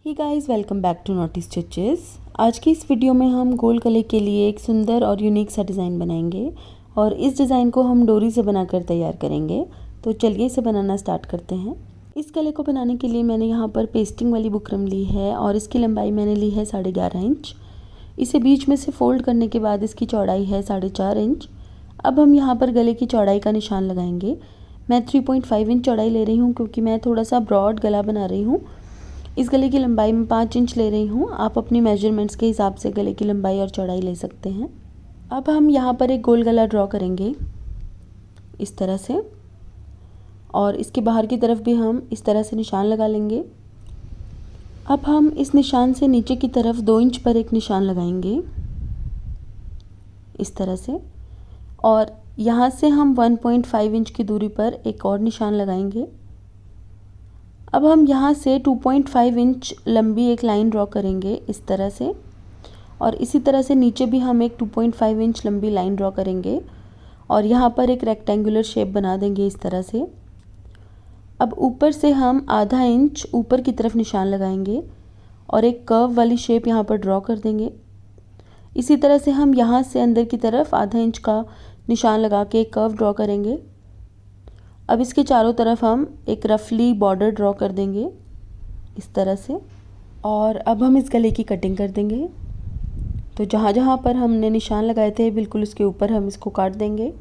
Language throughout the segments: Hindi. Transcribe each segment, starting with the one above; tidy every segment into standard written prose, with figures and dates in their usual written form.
He guys, welcome back to Naughty Stitches. आज की इस वीडियो में हम गोल गले के लिए एक सुंदर और यूनिक सा डिज़ाइन बनाएंगे और इस डिज़ाइन को हम डोरी से बनाकर तैयार करेंगे। तो चलिए इसे बनाना स्टार्ट करते हैं। इस गले को बनाने के लिए मैंने यहाँ पर पेस्टिंग वाली बुकरम ली है और इसकी लंबाई मैंने ली है 11.5 इंच। इसे बीच में से फोल्ड करने के बाद इसकी चौड़ाई है 4.5 इंच। अब हम यहाँ पर गले की चौड़ाई का निशान लगाएंगे। मैं 3.5 इंच चौड़ाई ले रही हूँ क्योंकि मैं थोड़ा सा ब्रॉड गला बना रही हूँ। इस गले की लंबाई में 5 इंच ले रही हूँ। आप अपनी मेजरमेंट्स के हिसाब से गले की लंबाई और चौड़ाई ले सकते हैं। अब हम यहाँ पर एक गोल गला ड्रॉ करेंगे इस तरह से, और इसके बाहर की तरफ भी हम इस तरह से निशान लगा लेंगे। अब हम इस निशान से नीचे की तरफ 2 इंच पर एक निशान लगाएंगे इस तरह से, और यहाँ से हम 1.5 इंच की दूरी पर एक और निशान लगाएंगे। अब हम यहाँ से 2.5 इंच लंबी एक लाइन ड्रॉ करेंगे इस तरह से, और इसी तरह से नीचे भी हम एक 2.5 इंच लंबी लाइन ड्रॉ करेंगे और यहाँ पर एक रेक्टेंगुलर शेप बना देंगे इस तरह से। अब ऊपर से हम आधा इंच ऊपर की तरफ निशान लगाएंगे और एक कर्व वाली शेप यहाँ पर ड्रॉ कर देंगे। इसी तरह से हम यहाँ से अंदर की तरफ आधा इंच का निशान लगा के एक कर्व ड्रॉ करेंगे। अब इसके चारों तरफ हम एक रफली बॉर्डर ड्रॉ कर देंगे इस तरह से, और अब हम इस गले की कटिंग कर देंगे। तो जहाँ जहाँ पर हमने निशान लगाए थे बिल्कुल उसके ऊपर हम इसको काट देंगे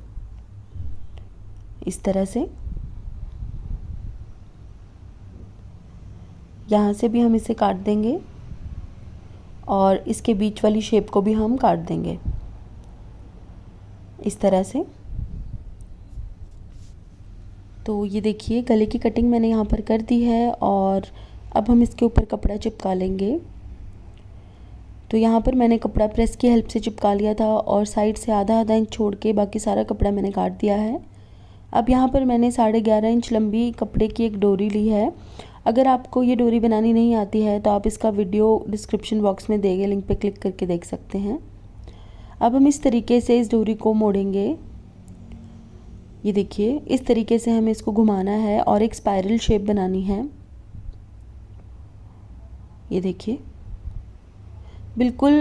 इस तरह से। यहाँ से भी हम इसे काट देंगे और इसके बीच वाली शेप को भी हम काट देंगे इस तरह से। तो ये देखिए गले की कटिंग मैंने यहाँ पर कर दी है और अब हम इसके ऊपर कपड़ा चिपका लेंगे। तो यहाँ पर मैंने कपड़ा प्रेस की हेल्प से चिपका लिया था और साइड से आधा इंच छोड़ के बाकी सारा कपड़ा मैंने काट दिया है। अब यहाँ पर मैंने 11.5 इंच लंबी कपड़े की एक डोरी ली है। अगर आपको ये डोरी बनानी नहीं आती है तो आप इसका वीडियो डिस्क्रिप्शन बॉक्स में दिए गए लिंक पर क्लिक करके देख सकते हैं। अब हम इस तरीके से इस डोरी को मोड़ेंगे। ये देखिए इस तरीके से हमें इसको घुमाना है और एक स्पाइरल शेप बनानी है। ये देखिए बिल्कुल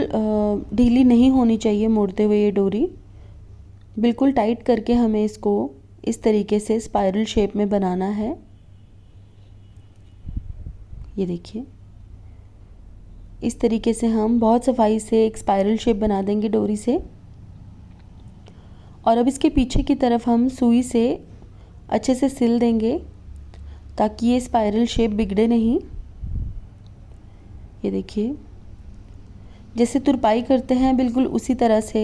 ढीली नहीं होनी चाहिए मोड़ते हुए ये डोरी, बिल्कुल टाइट करके हमें इसको इस तरीके से स्पाइरल शेप में बनाना है। ये देखिए इस तरीके से हम बहुत सफाई से एक स्पाइरल शेप बना देंगे डोरी से, और अब इसके पीछे की तरफ हम सुई से अच्छे से सिल देंगे ताकि ये स्पाइरल शेप बिगड़े नहीं। ये देखिए जैसे तुरपाई करते हैं बिल्कुल उसी तरह से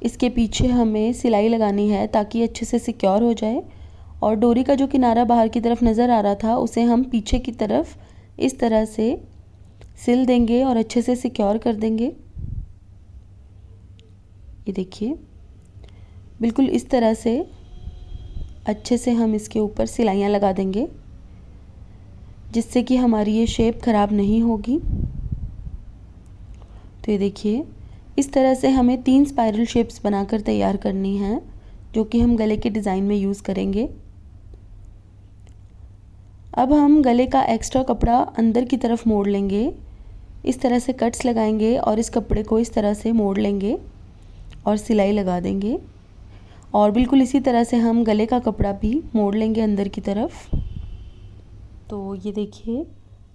इसके पीछे हमें सिलाई लगानी है ताकि अच्छे से सिक्योर हो जाए, और डोरी का जो किनारा बाहर की तरफ नज़र आ रहा था उसे हम पीछे की तरफ इस तरह से सिल देंगे और अच्छे से सिक्योर कर देंगे। ये देखिए बिल्कुल इस तरह से अच्छे से हम इसके ऊपर सिलाइयाँ लगा देंगे जिससे कि हमारी ये शेप ख़राब नहीं होगी। तो ये देखिए इस तरह से हमें 3 स्पाइरल शेप्स बनाकर तैयार करनी हैं जो कि हम गले के डिज़ाइन में यूज़ करेंगे। अब हम गले का एक्स्ट्रा कपड़ा अंदर की तरफ मोड़ लेंगे, इस तरह से कट्स लगाएंगे और इस कपड़े को इस तरह से मोड़ लेंगे और सिलाई लगा देंगे, और बिल्कुल इसी तरह से हम गले का कपड़ा भी मोड़ लेंगे अंदर की तरफ। तो ये देखिए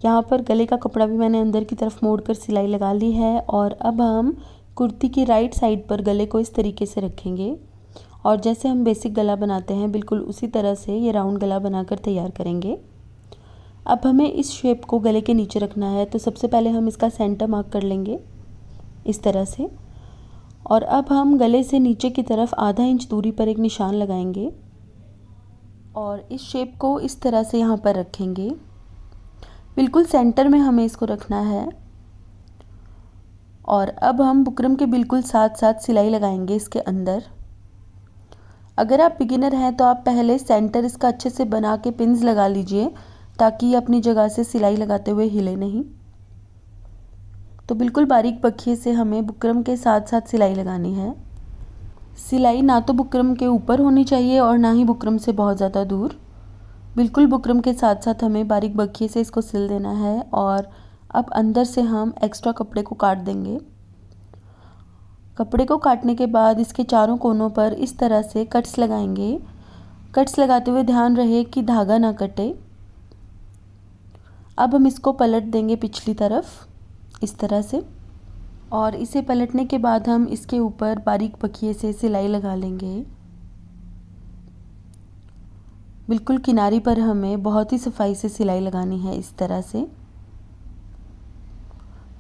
यहाँ पर गले का कपड़ा भी मैंने अंदर की तरफ मोड़कर सिलाई लगा ली है, और अब हम कुर्ती की राइट साइड पर गले को इस तरीके से रखेंगे और जैसे हम बेसिक गला बनाते हैं बिल्कुल उसी तरह से ये राउंड गला बनाकर तैयार करेंगे। अब हमें इस शेप को गले के नीचे रखना है, तो सबसे पहले हम इसका सेंटर मार्क कर लेंगे इस तरह से, और अब हम गले से नीचे की तरफ आधा इंच दूरी पर एक निशान लगाएंगे और इस शेप को इस तरह से यहाँ पर रखेंगे। बिल्कुल सेंटर में हमें इसको रखना है, और अब हम बुकरम के बिल्कुल साथ साथ सिलाई लगाएंगे इसके अंदर। अगर आप बिगिनर हैं तो आप पहले सेंटर इसका अच्छे से बना के पिन्स लगा लीजिए ताकि ये अपनी जगह से सिलाई लगाते हुए हिले नहीं। तो बिल्कुल बारीक बखिए से हमें बुकरम के साथ साथ सिलाई लगानी है। सिलाई ना तो बुकरम के ऊपर होनी चाहिए और ना ही बुकरम से बहुत ज़्यादा दूर, बिल्कुल बुकरम के साथ साथ हमें बारीक बखिए से इसको सिल देना है और अब अंदर से हम एक्स्ट्रा कपड़े को काट देंगे। कपड़े को काटने के बाद इसके चारों कोनों पर इस तरह से कट्स लगाएंगे। कट्स लगाते हुए ध्यान रहे कि धागा ना कटे। अब हम इसको पलट देंगे पिछली तरफ इस तरह से, और इसे पलटने के बाद हम इसके ऊपर बारीक बखिए से सिलाई लगा लेंगे। बिल्कुल किनारी पर हमें बहुत ही सफाई से सिलाई लगानी है इस तरह से।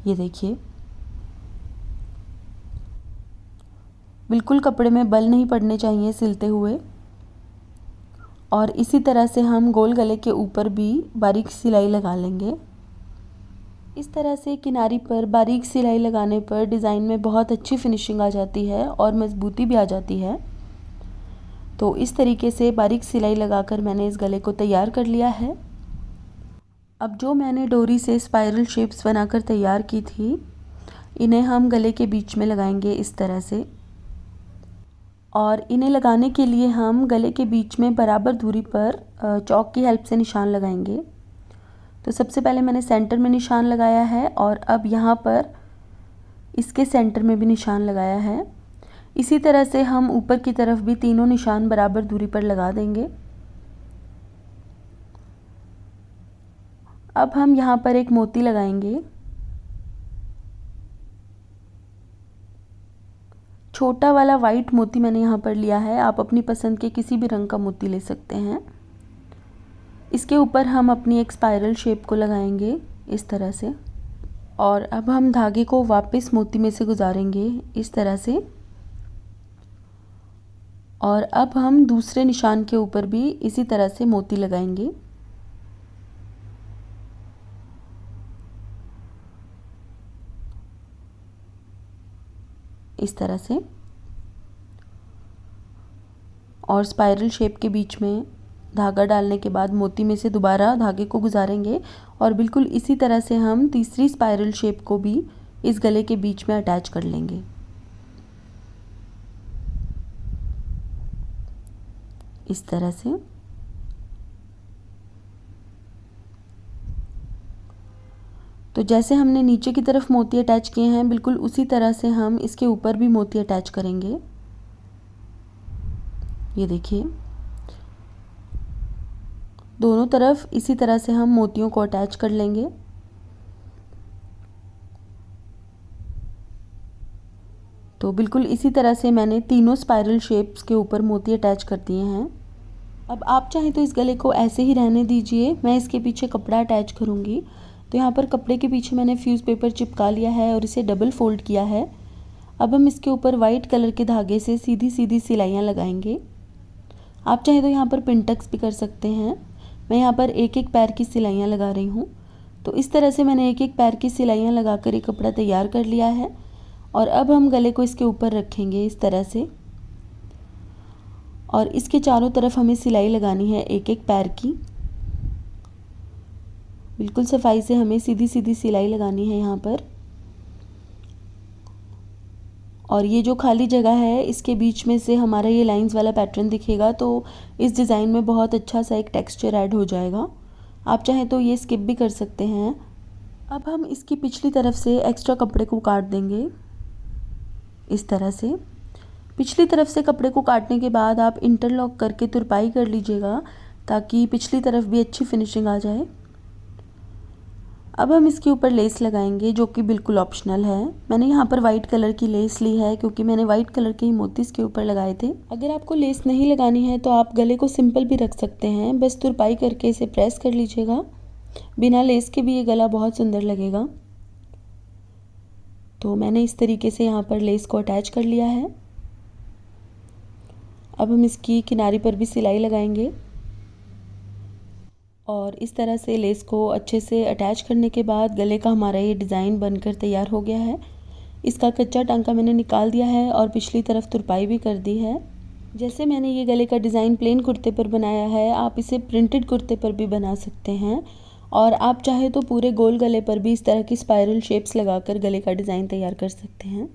ये देखिए, बिल्कुल कपड़े में बल नहीं पड़ने चाहिए सिलते हुए। और इसी तरह से हम गोल गले के ऊपर भी बारीक सिलाई लगा लेंगे। इस तरह से किनारी पर बारीक सिलाई लगाने पर डिज़ाइन में बहुत अच्छी फिनिशिंग आ जाती है और मज़बूती भी आ जाती है। तो इस तरीके से बारीक सिलाई लगाकर मैंने इस गले को तैयार कर लिया है। अब जो मैंने डोरी से स्पाइरल शेप्स बनाकर तैयार की थी, इन्हें हम गले के बीच में लगाएंगे इस तरह से। और इन्हें लगाने के लिए हम गले के बीच में बराबर दूरी पर चॉक की हेल्प से निशान लगाएंगे। तो सबसे पहले मैंने सेंटर में निशान लगाया है और अब यहाँ पर इसके सेंटर में भी निशान लगाया है। इसी तरह से हम ऊपर की तरफ भी तीनों निशान बराबर दूरी पर लगा देंगे। अब हम यहाँ पर एक मोती लगाएंगे। छोटा वाला वाइट मोती मैंने यहाँ पर लिया है, आप अपनी पसंद के किसी भी रंग का मोती ले सकते हैं। इसके ऊपर हम अपनी एक स्पाइरल शेप को लगाएंगे इस तरह से, और अब हम धागे को वापस मोती में से गुजारेंगे इस तरह से। और अब हम दूसरे निशान के ऊपर भी इसी तरह से मोती लगाएंगे। इस तरह से, और स्पाइरल शेप के बीच में धागा डालने के बाद मोती में से दोबारा धागे को गुजारेंगे और बिल्कुल इसी तरह से हम तीसरी स्पाइरल शेप को भी इस गले के बीच में अटैच कर लेंगे। इस तरह से। तो जैसे हमने नीचे की तरफ मोती अटैच किए हैं, बिल्कुल उसी तरह से हम इसके ऊपर भी मोती अटैच करेंगे। ये देखिए, दोनों तरफ इसी तरह से हम मोतियों को अटैच कर लेंगे। तो बिल्कुल इसी तरह से मैंने तीनों स्पाइरल शेप्स के ऊपर मोती अटैच कर दिए हैं। अब आप चाहें तो इस गले को ऐसे ही रहने दीजिए, मैं इसके पीछे कपड़ा अटैच करूँगी। तो यहाँ पर कपड़े के पीछे मैंने फ्यूज़ पेपर चिपका लिया है और इसे डबल फोल्ड किया है। अब हम इसके ऊपर वाइट कलर के धागे से सीधी सीधी सिलाइयाँ लगाएंगे। आप चाहें तो यहाँ पर पिनटक्स भी कर सकते हैं। मैं यहाँ पर एक एक पैर की सिलाइयाँ लगा रही हूँ। तो इस तरह से मैंने एक एक पैर की सिलाइयाँ लगाकर ये कपड़ा तैयार कर लिया है। और अब हम गले को इसके ऊपर रखेंगे इस तरह से, और इसके चारों तरफ हमें सिलाई लगानी है एक एक पैर की। बिल्कुल सफाई से हमें सीधी सीधी सिलाई लगानी है यहाँ पर। और ये जो खाली जगह है, इसके बीच में से हमारा ये लाइंस वाला पैटर्न दिखेगा, तो इस डिज़ाइन में बहुत अच्छा सा एक टेक्सचर ऐड हो जाएगा। आप चाहें तो ये स्किप भी कर सकते हैं। अब हम इसकी पिछली तरफ से एक्स्ट्रा कपड़े को काट देंगे इस तरह से। पिछली तरफ से कपड़े को काटने के बाद आप इंटरलॉक करके तुरपाई कर लीजिएगा, ताकि पिछली तरफ भी अच्छी फिनिशिंग आ जाए। अब हम इसके ऊपर लेस लगाएंगे, जो कि बिल्कुल ऑप्शनल है। मैंने यहाँ पर वाइट कलर की लेस ली है, क्योंकि मैंने वाइट कलर के ही मोती इसके ऊपर लगाए थे। अगर आपको लेस नहीं लगानी है तो आप गले को सिंपल भी रख सकते हैं, बस तुरपाई करके इसे प्रेस कर लीजिएगा। बिना लेस के भी ये गला बहुत सुंदर लगेगा। तो मैंने इस तरीके से यहाँ पर लेस को अटैच कर लिया है। अब हम इसकी किनारी पर भी सिलाई लगाएंगे, और इस तरह से लेस को अच्छे से अटैच करने के बाद गले का हमारा ये डिज़ाइन बनकर तैयार हो गया है। इसका कच्चा टांका मैंने निकाल दिया है और पिछली तरफ तुरपाई भी कर दी है। जैसे मैंने ये गले का डिज़ाइन प्लेन कुर्ते पर बनाया है, आप इसे प्रिंटेड कुर्ते पर भी बना सकते हैं। और आप चाहे तो पूरे गोल गले पर भी इस तरह की स्पाइरल शेप्स लगाकर गले का डिज़ाइन तैयार कर सकते हैं।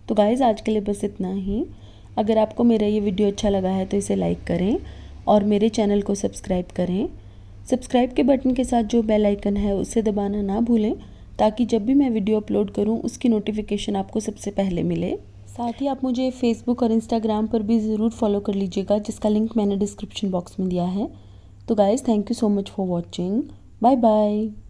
तो गाइज़, आज के लिए बस इतना ही। अगर आपको मेरा ये वीडियो अच्छा लगा है तो इसे लाइक करें और मेरे चैनल को सब्सक्राइब करें। सब्सक्राइब के बटन के साथ जो बेल आइकन है उसे दबाना ना भूलें, ताकि जब भी मैं वीडियो अपलोड करूं उसकी नोटिफिकेशन आपको सबसे पहले मिले। साथ ही आप मुझे फेसबुक और इंस्टाग्राम पर भी ज़रूर फॉलो कर लीजिएगा, जिसका लिंक मैंने डिस्क्रिप्शन बॉक्स में दिया है। तो guys, thank you so much for watching. Bye bye.